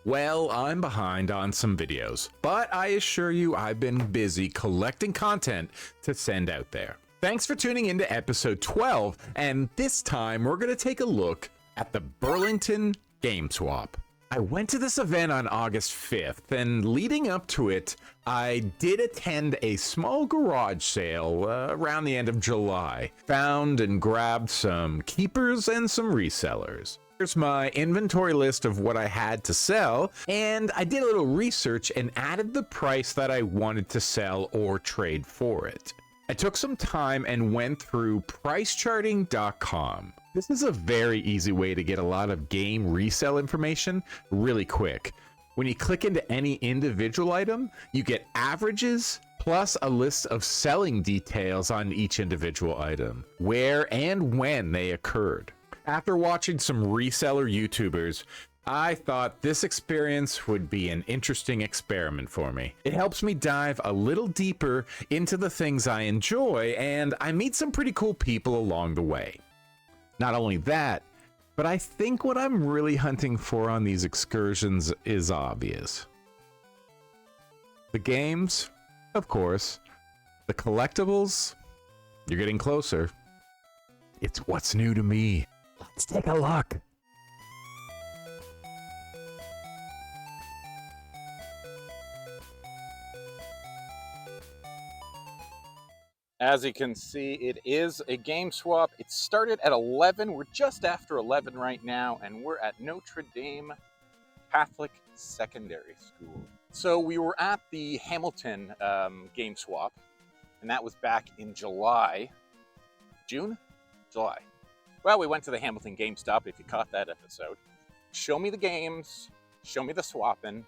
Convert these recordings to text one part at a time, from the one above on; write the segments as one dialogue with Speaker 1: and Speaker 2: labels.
Speaker 1: Well, I'm behind on some videos, but I assure you I've been busy collecting content to send out there. Thanks for tuning into episode 12, and this time we're going to take a look at the Burlington Game Swap. I went to this event on August 5th, and leading up to it, I did attend a small garage sale around the end of July. Found and grabbed some keepers and some resellers. Here's my inventory list of what I had to sell, and I did a little research and added the price that I wanted to sell or trade for it. I took some time and went through pricecharting.com. This is a very easy way to get a lot of game resale information really quick. When you click into any individual item, you get averages plus a list of selling details on each individual item, where and when they occurred. After watching some reseller YouTubers, I thought this experience would be an interesting experiment for me. It helps me dive a little deeper into the things I enjoy, and I meet some pretty cool people along the way. Not only that, but I think what I'm really hunting for on these excursions is obvious. The games, of course. The collectibles, you're getting closer. It's what's new to me. Let's take a look.
Speaker 2: As you can see, it is a game swap. It started at 11. We're just after 11 right now, and we're at Notre Dame Catholic Secondary School. So we were at the Hamilton game swap, and that was back in July. June? July. Well, we went to the Hamilton GameStop, if you caught that episode. Show me the games, show me the swapping.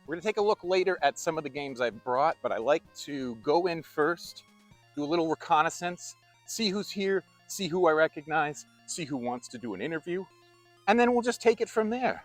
Speaker 2: We're gonna take a look later at some of the games I brought, but I like to go in first, do a little reconnaissance, see who's here, see who I recognize, see who wants to do an interview, and then we'll just take it from there.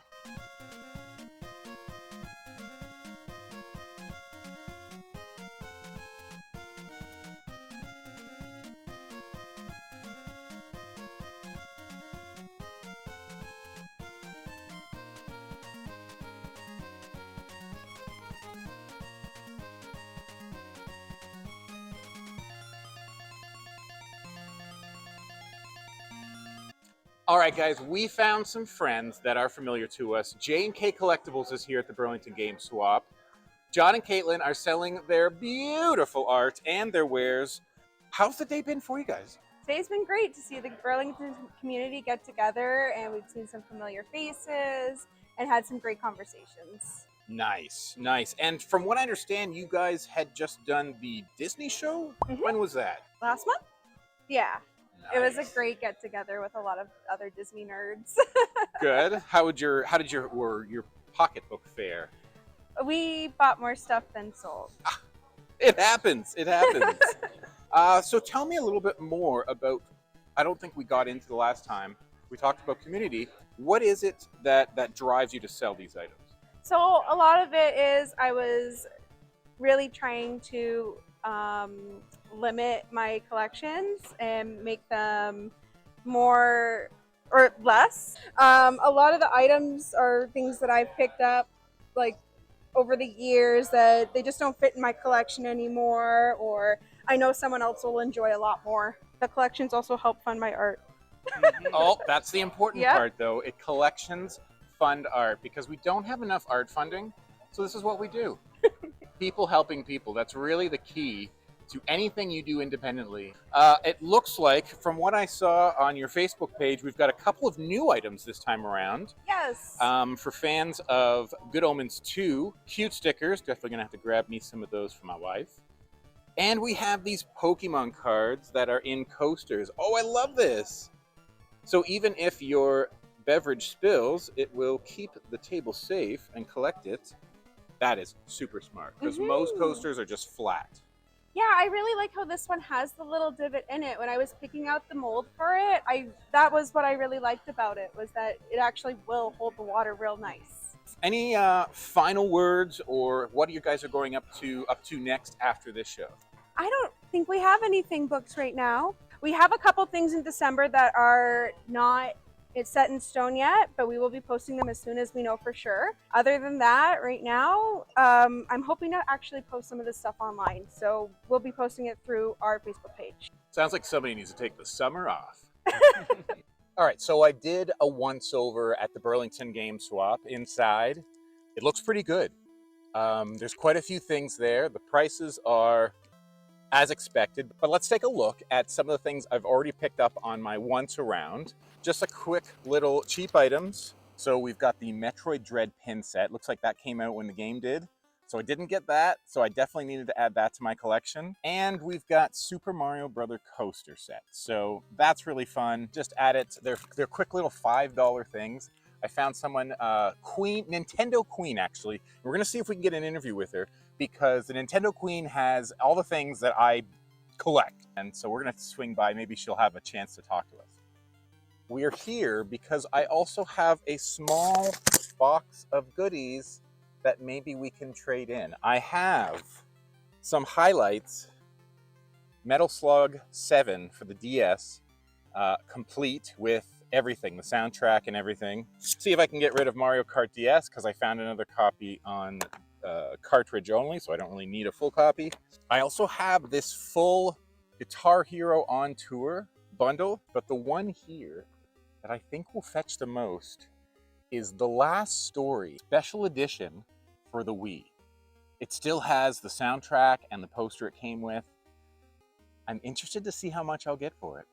Speaker 2: All right, guys, we found some friends that are familiar to us. Jay and K Collectibles is here at the Burlington Game Swap. John and Caitlin are selling their beautiful art and their wares. How's the day been for you guys?
Speaker 3: Today's been great to see the Burlington community get together, and we've seen some familiar faces and had some great conversations.
Speaker 2: Nice, nice. And from what I understand, you guys had just done the Disney show?
Speaker 3: Mhm.
Speaker 2: When was that?
Speaker 3: Last month? Yeah.
Speaker 2: Nice.
Speaker 3: It was a great get together with a lot of other Disney nerds.
Speaker 2: Good. How did your pocketbook fare?
Speaker 3: We bought more stuff than sold.
Speaker 2: It happens. It happens. So tell me a little bit more about, I don't think we got into the last time. We talked about community. What is it that drives you to sell these items?
Speaker 3: So a lot of it is I was really trying to limit my collections and make them more or less. A lot of the items are things that I've picked up like over the years that they just don't fit in my collection anymore, or I know someone else will enjoy a lot more. The collections also help fund my art.
Speaker 2: Oh, that's the important
Speaker 3: Yep.
Speaker 2: part though. Collections fund art, because we don't have enough art funding. So this is what we do. People helping people. That's really the key to anything you do independently. It looks like, from what I saw on your Facebook page, we've got a couple of new items this time around.
Speaker 3: Yes.
Speaker 2: For fans of Good Omens 2, cute stickers. Definitely gonna have to grab me some of those for my wife. And we have these Pokemon cards that are in coasters. Oh, I love this. So even if your beverage spills, it will keep the table safe and collect it. That is super smart, because most coasters are just flat.
Speaker 3: Yeah, I really like how this one has the little divot in it. When I was picking out the mold for it, that was what I really liked about it, was that it actually will hold the water real nice.
Speaker 2: Any final words, or what you guys are going up to next after this show?
Speaker 3: I don't think we have anything booked right now. We have a couple things in December that are not it's set in stone yet, but we will be posting them as soon as we know for sure. Other than that, right now, I'm hoping to actually post some of this stuff online. So we'll be posting it through our Facebook page.
Speaker 2: Sounds like somebody needs to take the summer off. All right, so I did a once over at the Burlington Game Swap inside. It looks pretty good. There's quite a few things there. The prices are as expected, but let's take a look at some of the things I've already picked up on my once around. Just a quick little cheap items. So we've got the Metroid Dread pin set. Looks like that came out when the game did. So I didn't get that, so I definitely needed to add that to my collection. And we've got Super Mario Brother coaster set. So that's really fun. Just add it. They're quick little $5 things. I found someone, Nintendo Queen actually. We're gonna see if we can get an interview with her because the Nintendo Queen has all the things that I collect. And so we're gonna swing by, maybe she'll have a chance to talk to us. We are here because I also have a small box of goodies that maybe we can trade in. I have some highlights, Metal Slug 7 for the DS, complete with everything, the soundtrack and everything. See if I can get rid of Mario Kart DS because I found another copy on cartridge only, so I don't really need a full copy. I also have this full Guitar Hero on Tour bundle, but the one here that I think will fetch the most is The Last Story Special Edition for the Wii. It still has the soundtrack and the poster it came with. I'm interested to see how much I'll get for it.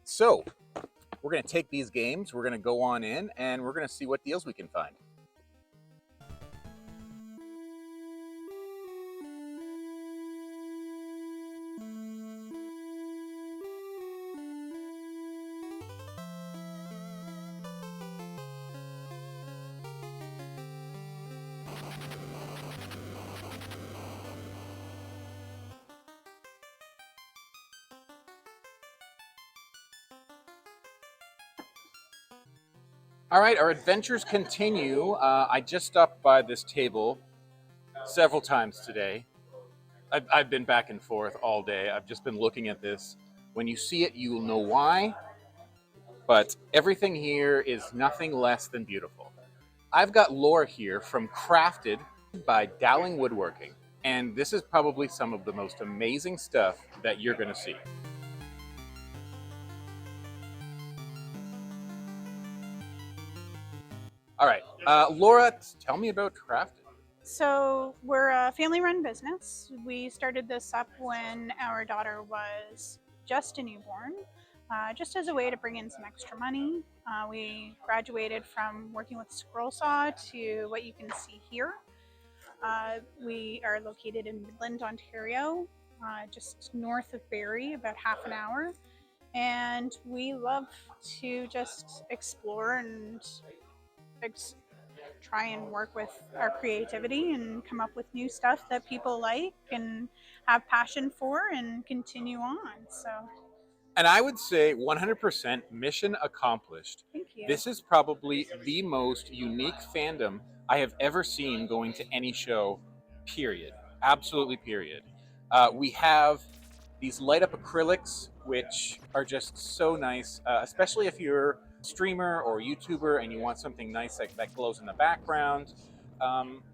Speaker 2: So, we're gonna take these games, we're gonna go on in, and we're gonna see what deals we can find. All right, our adventures continue. I just stopped by this table several times today. I've been back and forth all day. I've just been looking at this. When you see it, you will know why. But everything here is nothing less than beautiful. I've got Laura here from Crafted by Dowling Woodworking. And this is probably some of the most amazing stuff that you're gonna see. All right, Laura, tell me about Crafted.
Speaker 4: So we're a family-run business. We started this up when our daughter was just a newborn, just as a way to bring in some extra money. We graduated from working with scroll saw to what you can see here. We are located in Midland, Ontario, just north of Barrie, about half an hour. And we love to just explore and try and work with our creativity and come up with new stuff that people like and have passion for and continue on. So,
Speaker 2: and I would say 100% mission accomplished.
Speaker 4: thank you.
Speaker 2: This is probably the most unique fandom I have ever seen going to any show, period. Absolutely, period. We have these light up acrylics, which are just so nice, especially if you're streamer or YouTuber and you want something nice that glows in the background.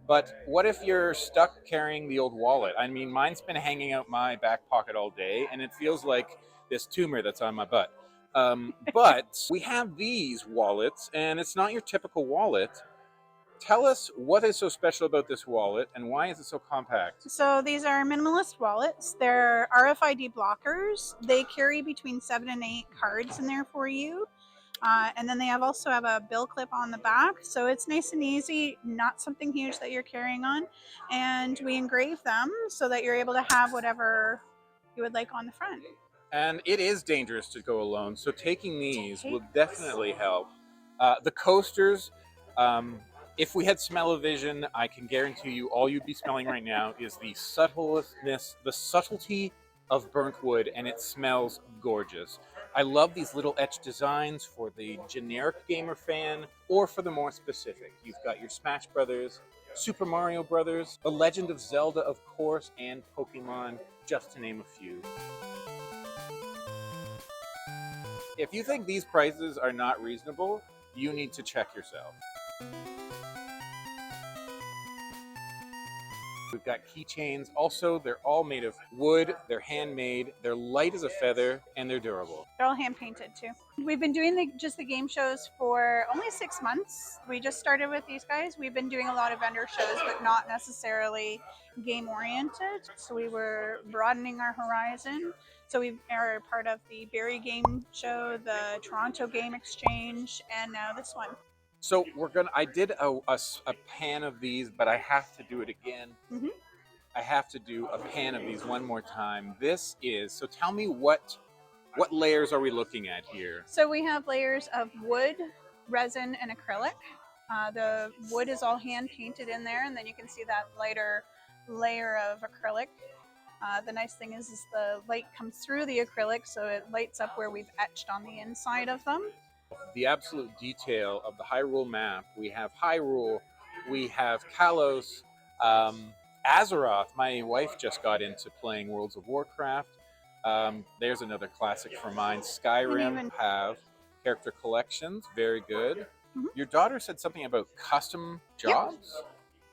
Speaker 2: But what if you're stuck carrying the old wallet? I mean, mine's been hanging out my back pocket all day and it feels like this tumor that's on my butt. But we have these wallets and it's not your typical wallet. Tell us what is so special about this wallet and why is it so compact?
Speaker 4: So these are minimalist wallets. They're RFID blockers. They carry between 7 and 8 cards in there for you. And then they also have a bill clip on the back. So it's nice and easy, not something huge that you're carrying on. And we engrave them so that you're able to have whatever you would like on the front.
Speaker 2: And it is dangerous to go alone. So taking these will definitely help. The coasters, if we had smell-o-vision, I can guarantee you all you'd be smelling right now is the subtlety of burnt wood, and it smells gorgeous. I love these little etched designs for the generic gamer fan or for the more specific. You've got your Smash Brothers, Super Mario Brothers, The Legend of Zelda, of course, and Pokemon, just to name a few. If you think these prices are not reasonable, you need to check yourself. We've got keychains. Also, they're all made of wood, they're handmade, they're light as a feather, and they're durable.
Speaker 4: They're all hand painted too. We've been doing just the game shows for only 6 months. We just started with these guys. We've been doing a lot of vendor shows, but not necessarily game oriented. So we were broadening our horizon. So we are part of the Barrie Game Show, the Toronto Game Exchange, and now this one.
Speaker 2: So I did a pan of these, but I have to do it again.
Speaker 4: Mm-hmm.
Speaker 2: I have to do a pan of these one more time. So tell me what layers are we looking at here?
Speaker 4: So we have layers of wood, resin, and acrylic. The wood is all hand painted in there, and then you can see that lighter layer of acrylic. The nice thing is the light comes through the acrylic, so it lights up where we've etched on the inside of them.
Speaker 2: The absolute detail of the Hyrule map. We have Hyrule, we have Kalos, Azeroth. My wife just got into playing Worlds of Warcraft. There's another classic for mine. Skyrim. Have character collections, very good.
Speaker 4: Mm-hmm.
Speaker 2: Your daughter said something about custom jobs?
Speaker 4: Yep.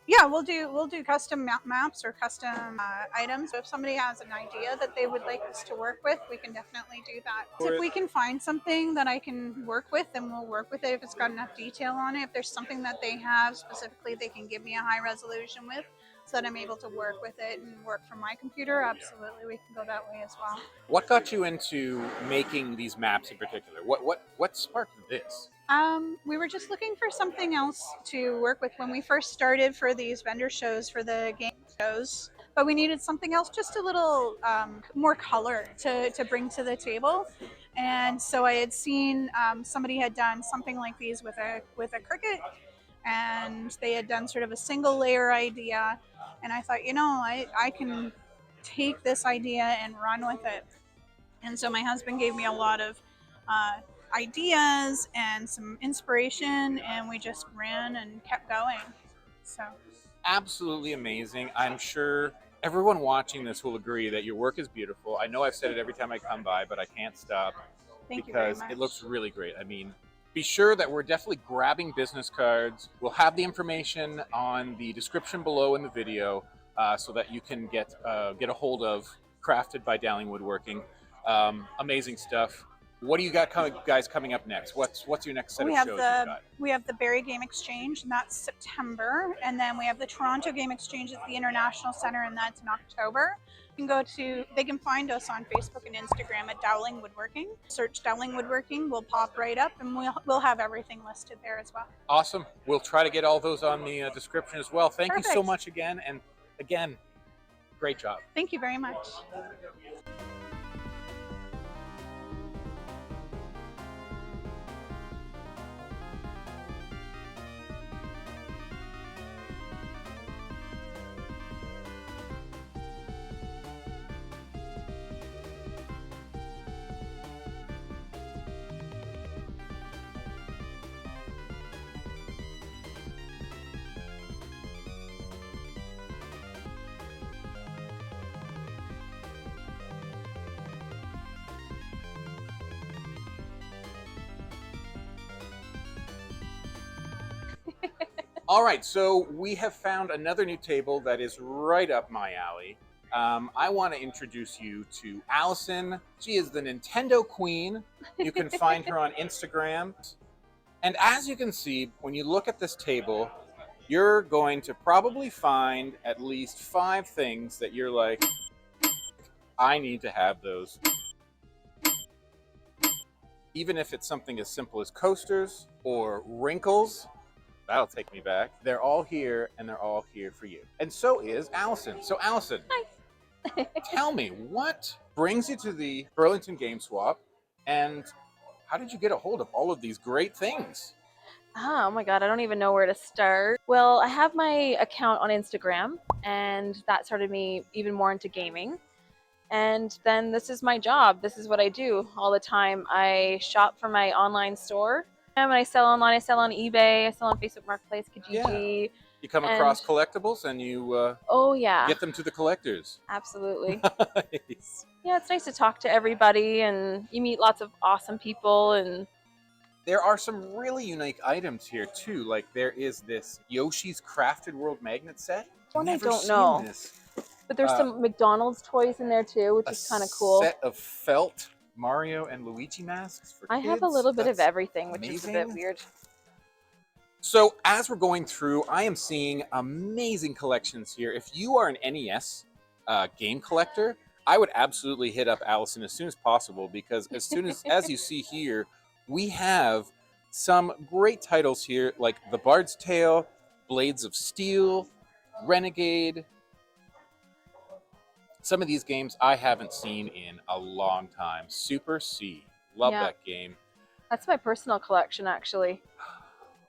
Speaker 4: Yeah, we'll do custom maps or custom items. So if somebody has an idea that they would like us to work with, we can definitely do that. So if we can find something that I can work with, then we'll work with it if it's got enough detail on it. If there's something that they have specifically they can give me a high resolution with, so that I'm able to work with it and work from my computer, absolutely, we can go that way as well.
Speaker 2: What got you into making these maps in particular? What sparked this?
Speaker 4: We were just looking for something else to work with when we first started for these vendor shows, for the game shows. But we needed something else, just a little more color to bring to the table. And so I had seen somebody had done something like these with a cricket, and they had done sort of a single layer idea. And I thought, I can take this idea and run with it. And so my husband gave me a lot of ideas and some inspiration, and we just ran and kept going. So
Speaker 2: absolutely amazing. I'm sure everyone watching this will agree that your work is beautiful. I know I've said it every time I come by, but I can't stop.
Speaker 4: Thank you very much.
Speaker 2: Because it looks really great. I mean, be sure that we're definitely grabbing business cards. We'll have the information on the description below in the video, so that you can get a hold of Crafted by Dowling Woodworking. Amazing stuff. What do you got guys coming up next? What's your next set of shows you've got?
Speaker 4: We have the Barrie Game Exchange, and that's September. And then we have the Toronto Game Exchange at the International Centre, and that's in October. They can find us on Facebook and Instagram at Dowling Woodworking. Search Dowling Woodworking, we'll pop right up, and we'll have everything listed there as well.
Speaker 2: Awesome. We'll try to get all those on the description as well. Thank
Speaker 4: Perfect.
Speaker 2: you so much again. And again, great job.
Speaker 4: Thank you very much.
Speaker 2: All right, so we have found another new table that is right up my alley. I want to introduce you to Allison. She is the Nintendo Queen. You can find her on Instagram. And as you can see, when you look at this table, you're going to probably find at least 5 things that you're like, I need to have those. Even if it's something as simple as coasters or wrinkles, that'll take me back. They're all here, and they're all here for you. And so is Allison. So Allison,
Speaker 5: Hi.
Speaker 2: Tell me, what brings you to the Burlington Game Swap, and how did you get a hold of all of these great things?
Speaker 5: Oh my God, I don't even know where to start. Well, I have my account on Instagram, and that started me even more into gaming. And then this is my job. This is what I do all the time. I shop for my online store. And I sell online. I sell on eBay. I sell on Facebook Marketplace, Kijiji.
Speaker 2: Yeah. You come across collectibles and you
Speaker 5: oh yeah,
Speaker 2: get them to the collectors.
Speaker 5: absolutely.
Speaker 2: Nice.
Speaker 5: Yeah, it's nice to talk to everybody, and you meet lots of awesome people. And
Speaker 2: There are some really unique items here too. Like there is this Yoshi's Crafted World magnet set.
Speaker 5: one I
Speaker 2: Never
Speaker 5: don't
Speaker 2: seen
Speaker 5: know,
Speaker 2: this.
Speaker 5: but there's some McDonald's toys in there too, which
Speaker 2: A
Speaker 5: is kind of cool.
Speaker 2: set of felt Mario and Luigi masks for
Speaker 5: I
Speaker 2: kids.
Speaker 5: have a little bit of
Speaker 2: That's
Speaker 5: everything, which is a bit
Speaker 2: amazing.
Speaker 5: weird.
Speaker 2: So as we're going through, I am seeing amazing collections here. If you are an NES game collector, I would absolutely hit up Allison as soon as possible, because as soon as you see here, we have some great titles here like The Bard's Tale, Blades of Steel, Renegade. Some of these games I haven't seen in a long time. Super C. Love
Speaker 5: Yeah.
Speaker 2: that game.
Speaker 5: That's my personal collection, actually.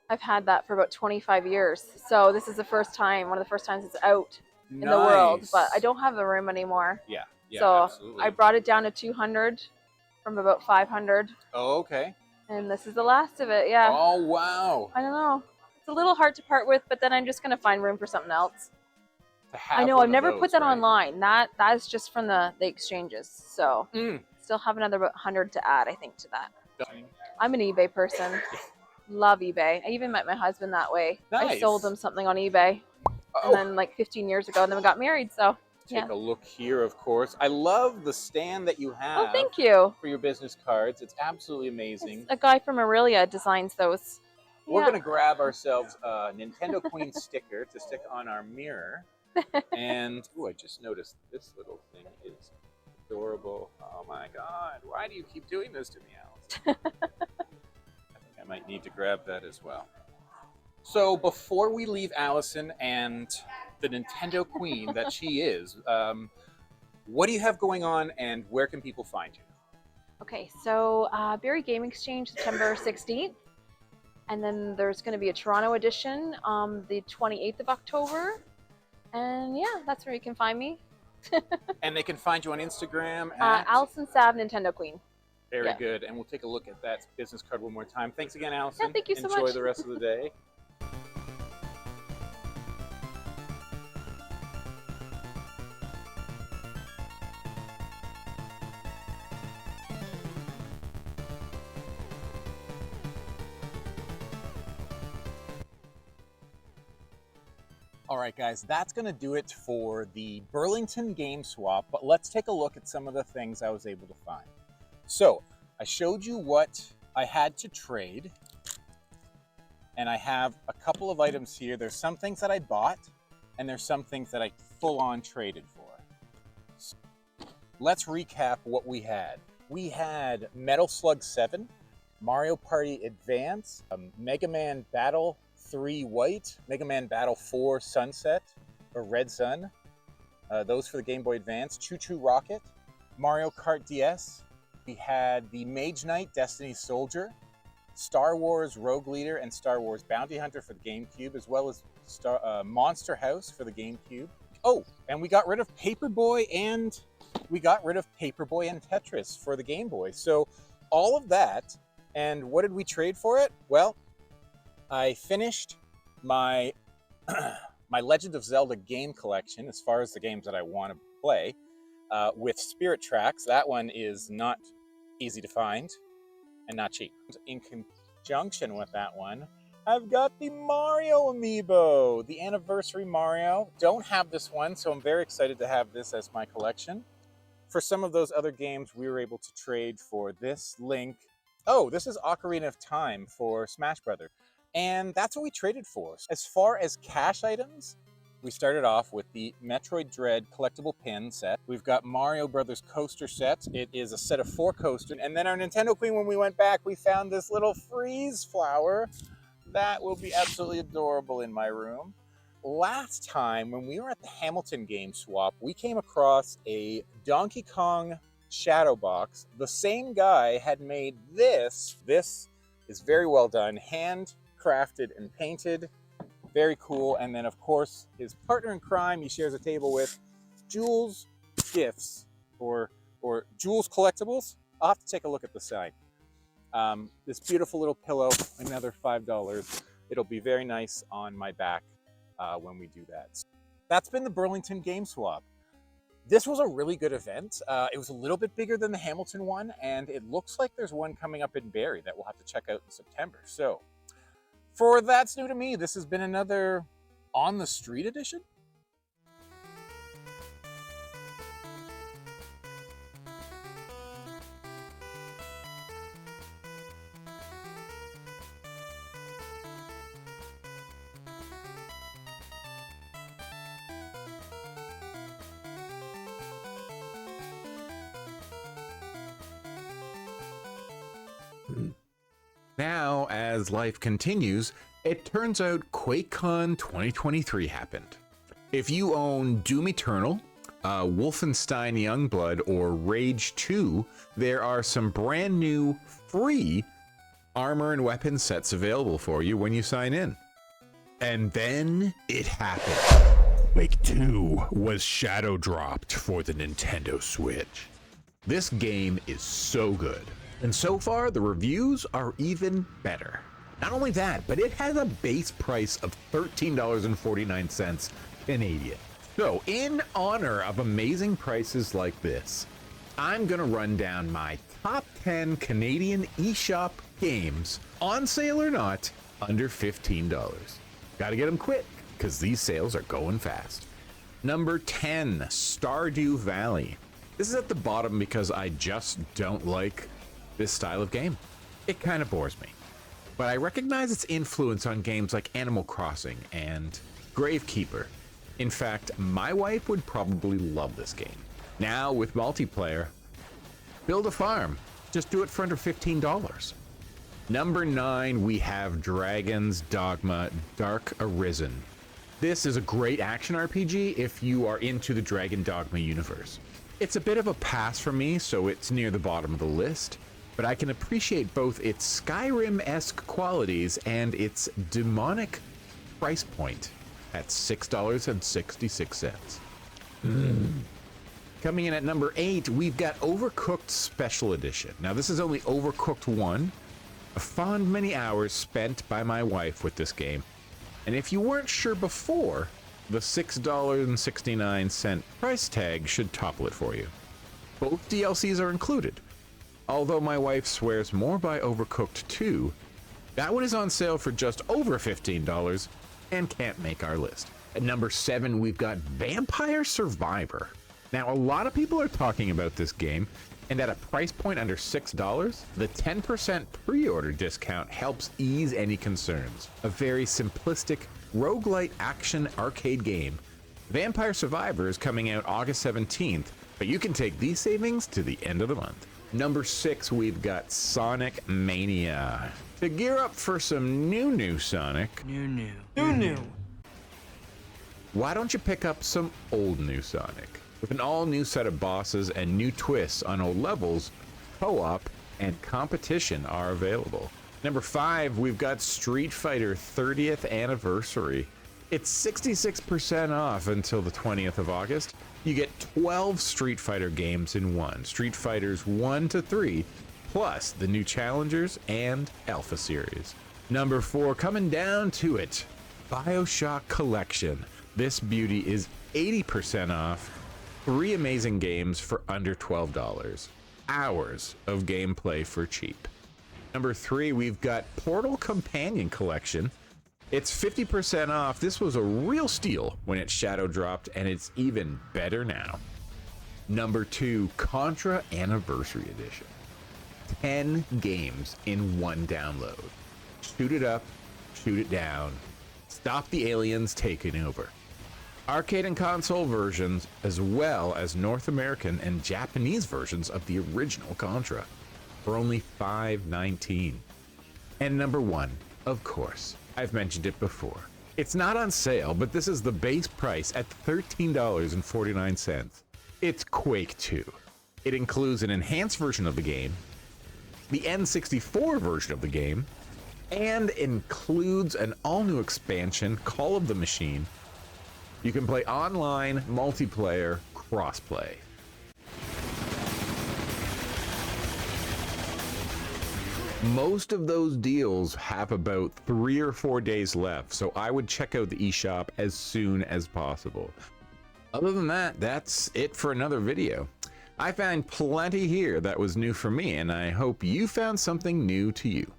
Speaker 5: I've had that for about 25 years. So this is the first time, one of the first times it's out in the world, but I don't have the room anymore.
Speaker 2: Yeah,
Speaker 5: so
Speaker 2: absolutely.
Speaker 5: I brought it down to 200 from about 500.
Speaker 2: Oh, okay.
Speaker 5: And this is the last of it, yeah.
Speaker 2: Oh, wow.
Speaker 5: I don't know. It's a little hard to part with, but then I'm just going to find room for something else.
Speaker 2: I
Speaker 5: know, I've never put that online. That is just from the exchanges. So still have another about 100 to add, I think, to that. I'm an eBay person. Love eBay. I even met my husband that way.
Speaker 2: Nice.
Speaker 5: I sold him something on eBay. And then like 15 years ago, and then we got married, so
Speaker 2: Take a look here, of course. I love the stand that you have.
Speaker 5: Oh, thank you.
Speaker 2: For your business cards. It's absolutely amazing.
Speaker 5: It's a guy from Aurelia designs those.
Speaker 2: We're going to grab ourselves a Nintendo Queen sticker to stick on our mirror. And, I just noticed this little thing is adorable. Oh my God. Why do you keep doing this to me, Alice? I think I might need to grab that as well. So before we leave Allison and the Nintendo Queen that she is, what do you have going on and where can people find you?
Speaker 5: Okay, so Barrie Game Exchange, September 16th. And then there's going to be a Toronto edition the 28th of October. And yeah, that's where you can find me.
Speaker 2: And they can find you on Instagram at
Speaker 5: Allison Sav Nintendo Queen.
Speaker 2: Very good. And we'll take a look at that business card one more time. Thanks again, Allison.
Speaker 5: Yeah, thank you so much.
Speaker 2: Enjoy the rest of the day. All right, guys, that's going to do it for the Burlington Game Swap, but let's take a look at some of the things I was able to find. So, I showed you what I had to trade, and I have a couple of items here. There's some things that I bought, and there's some things that I full-on traded for. So, let's recap what we had. We had Metal Slug 7, Mario Party Advance, Mega Man Battle 3 White, Mega Man Battle 4 Sunset, or Red Sun, those for the Game Boy Advance, Choo Choo Rocket, Mario Kart DS. We had the Mage Knight Destiny Soldier, Star Wars Rogue Leader, and Star Wars Bounty Hunter for the GameCube, as well as Monster House for the GameCube. Oh, and we got rid of Paperboy and Tetris for the Game Boy. So all of that, and what did we trade for it? Well, I finished my my Legend of Zelda game collection as far as the games that I want to play with Spirit Tracks. That one is not easy to find and not cheap. In conjunction with that one, I've got the Mario amiibo, the Anniversary Mario. Don't have this one, so I'm very excited to have this as my collection. For some of those other games, we were able to trade for this Link. Oh, this is Ocarina of Time for Smash Brothers. And that's what we traded for. As far as cash items, we started off with the Metroid Dread collectible pin set. We've got Mario Brothers coaster set. It is a set of 4 coasters. And then our Nintendo Queen, when we went back, we found this little freeze flower. That will be absolutely adorable in my room. Last time, when we were at the Hamilton Game Swap, we came across a Donkey Kong shadow box. The same guy had made this. This is very well done, handcrafted and painted. Very cool. And then, of course, his partner in crime he shares a table with, Jules Gifts, or Jules Collectibles. I'll have to take a look at the site. This beautiful little pillow, another $5. It'll be very nice on my back when we do that. That's been the Burlington Game Swap. This was a really good event. It was a little bit bigger than the Hamilton one, and it looks like there's one coming up in Barrie that we'll have to check out in September. So for That's New to Me, this has been another On the Street edition.
Speaker 1: Now, as life continues, it turns out QuakeCon 2023 happened. If you own Doom Eternal, Wolfenstein Youngblood, or Rage 2, there are some brand new free armor and weapon sets available for you when you sign in. And then it happened. Quake 2 was shadow dropped for the Nintendo Switch. This game is so good. And so far, the reviews are even better. Not only that, but it has a base price of $13.49 Canadian. So, in honor of amazing prices like this, I'm gonna run down my top 10 Canadian eShop games, on sale or not, under $15. Gotta get them quick, because these sales are going fast. Number 10, Stardew Valley. This is at the bottom because I just don't like this style of game. It kind of bores me. But I recognize its influence on games like Animal Crossing and Gravekeeper. In fact, my wife would probably love this game. Now, with multiplayer, build a farm. Just do it for under $15. Number 9, we have Dragon's Dogma Dark Arisen. This is a great action RPG if you are into the Dragon Dogma universe. It's a bit of a pass for me, so it's near the bottom of the list, but I can appreciate both its Skyrim-esque qualities and its demonic price point at $6.66. Coming in at number 8, we've got Overcooked Special Edition. Now, this is only Overcooked 1, a fond many hours spent by my wife with this game. And if you weren't sure before, the $6.69 price tag should topple it for you. Both DLCs are included. Although my wife swears more by Overcooked 2, that one is on sale for just over $15 and can't make our list. At number 7, we've got Vampire Survivor. Now, a lot of people are talking about this game, and at a price point under $6, the 10% pre-order discount helps ease any concerns. A very simplistic roguelite action arcade game. Vampire Survivor is coming out August 17th, but you can take these savings to the end of the month. Number 6, we've got Sonic Mania. To gear up for some new Sonic, why don't you pick up some old new Sonic? With an all-new set of bosses and new twists on old levels, co-op and competition are available. Number 5, we've got Street Fighter 30th Anniversary. It's 66% off until the 20th of August. You get 12 Street Fighter games in one, Street Fighters 1 to 3, plus the new Challengers and Alpha Series. Number 4, coming down to it, BioShock Collection. This beauty is 80% off, 3 amazing games for under $12. Hours of gameplay for cheap. Number 3, we've got Portal Companion Collection. It's 50% off. This was a real steal when it shadow dropped, and it's even better now. Number 2, Contra Anniversary Edition. 10 games in one download. Shoot it up, shoot it down, stop the aliens taking over. Arcade and console versions, as well as North American and Japanese versions of the original Contra, for only $5.19. And number 1, of course, I've mentioned it before. It's not on sale, but this is the base price at $13.49. It's Quake 2. It includes an enhanced version of the game, the N64 version of the game, and includes an all-new expansion, Call of the Machine. You can play online, multiplayer, crossplay. Most of those deals have about 3 or 4 days left, so I would check out the eShop as soon as possible. Other than that, that's it for another video. I found plenty here that was new for me, and I hope you found something new to you.